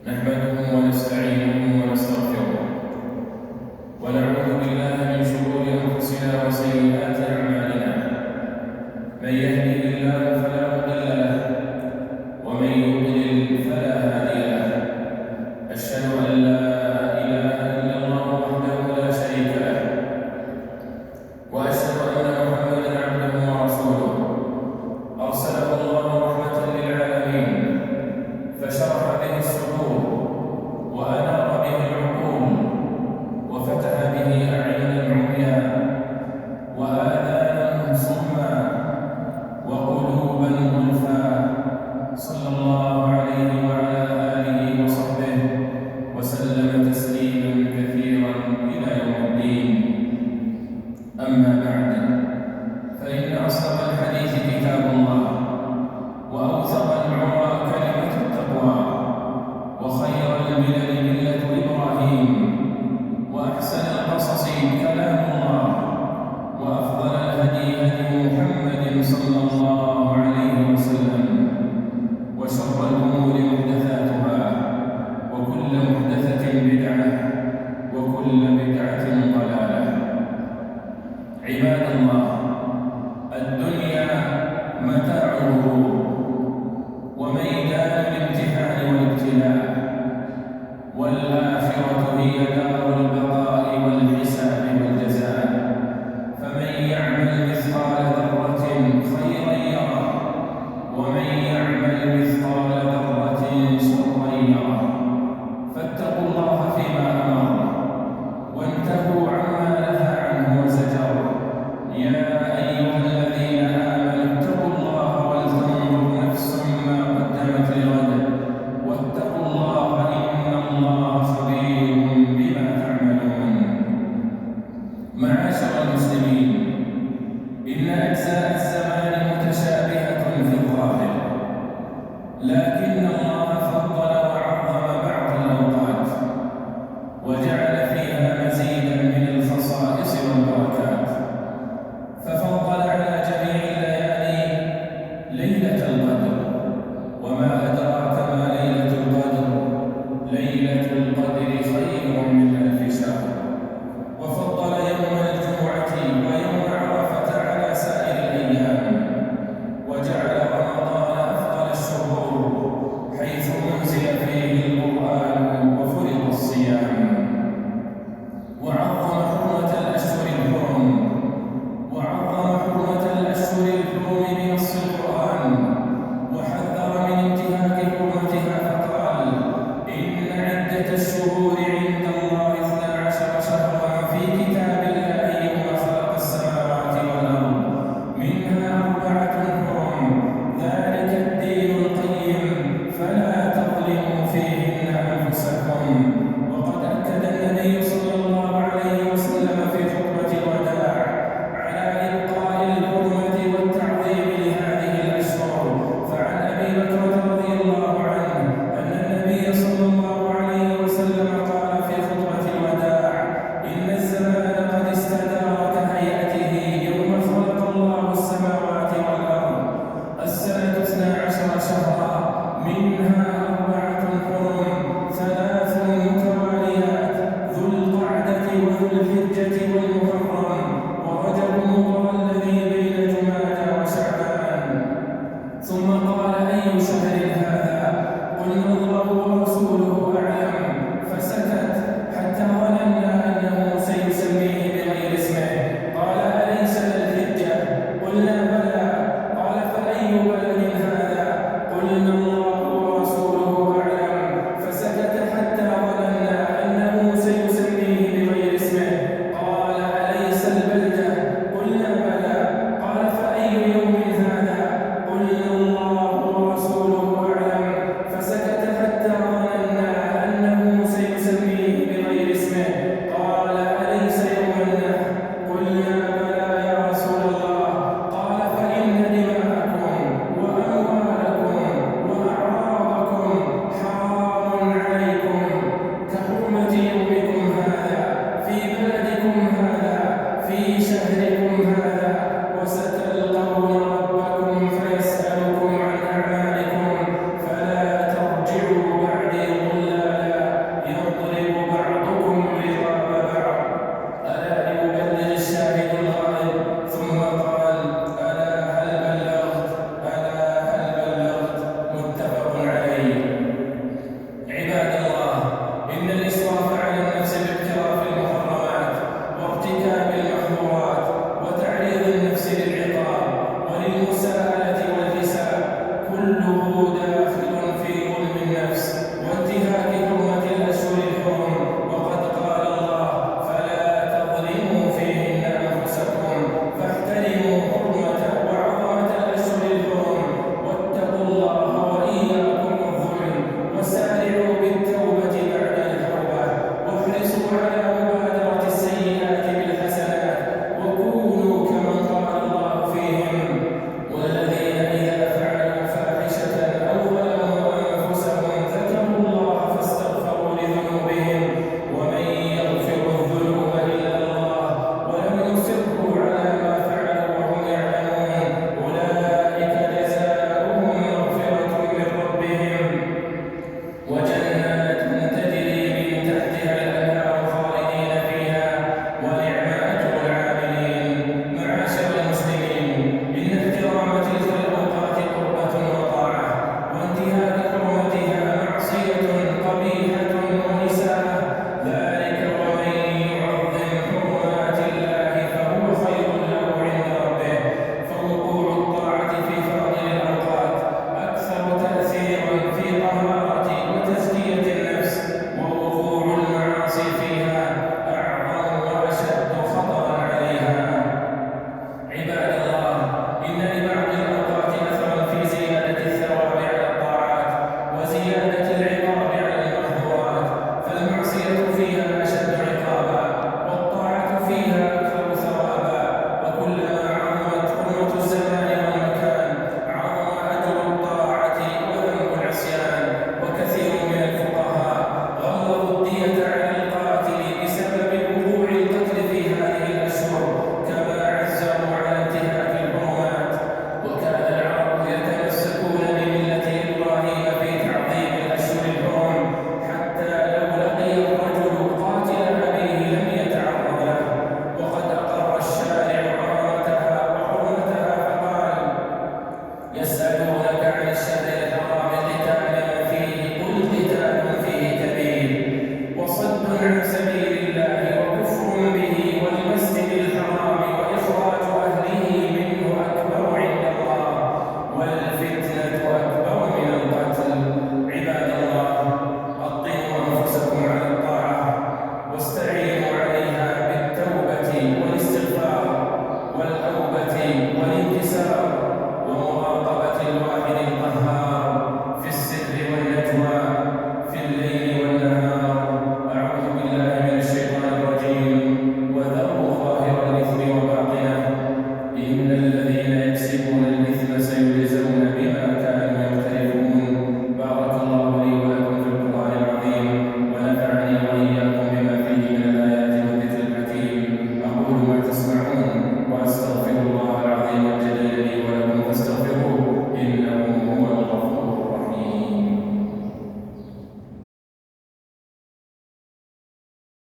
نحمده ونستعينه ونستغفره ونعوذ بالله من شرور أنفسنا وسيئات أعمالنا. من يهده الله فلا مضل له ومن يضلل فلا هادي له. أشهد أن لا إله إلا الله وحده لا شريك له، وأشهد أن محمدا عبده ورسوله أرسله الله رحمة للعالمين، فشرح به الصدور وأنار به العقول وفتح به أعينا عميا وآذانا صما وقلوبا غلفا، صلى الله عليه وعلى آله وصحبه وسلم تسليما كثيرا إلى يوم الدين. أما بعد، فإن أصدق الحديث كتاب الله، وأوثق العرى كلمة التقوى، وخير الملل ملة إبراهيم، وأحسن القصص كلام الله، وأفضل الهدي هدي محمد صلى الله عليه وسلم، وشر الأمور محدثاتها، وكل محدثة بدعة، وكل بدعة ضلالة. عباد الله، الدنيا متاع الغرور وميدان الامتحان والابتلاء، والآخرة هي دار البقاء والحساب والجزاء. فمن يعمل مثقال ذرة خيرا يره، ومن يعمل مثقال ذرة شرا يره. فاتقوا الله فيما أمر، وانتهوا عما نهى عنه وزجر. يا أيها الذين آمنوا اتقوا الله ولتنظر نفس ما قدمت لغد، واتقوا الله إن الله خبير بما تعملون. معاشر المسلمين، إن أجزاء الزمان متشابهة في الظاهر، لكن الله فضل وعظم بعض الأوقات، وجعل فيها مزيدا من الخصائص والبركات. ففضل على جميع الليالي ليلة القدر، وما أدراك ما ليلة القدر؟ ليلة القدر خير من ألف شهر. وفضل يوم الجمعة ويوم عرفة على سائر الأيام، وجعل رمضان أفضل الشهور، حيث أنزل فيه القرآن وفرض الصيام. وعظم حرمة الأشهر الحرم بنص القرآن، وحذر من انتهاك حرمتها فقال: إن عدة الشهور عند الله 12 شهرا في كتاب الله يوم خلق السماوات والأرض، منها 4 حرم، ذلك الدين القيم، فلا تظلموا فيهن أنفسكم. وقد أكد النبي صلى الله عليه وسلم في خطبة الوداع على إبقاء الحرمة والتعظيم لهذه الأشهر. فعن أبي بكر رضي الله عنه أن النبي صلى الله عليه وسلم الذين يكسبون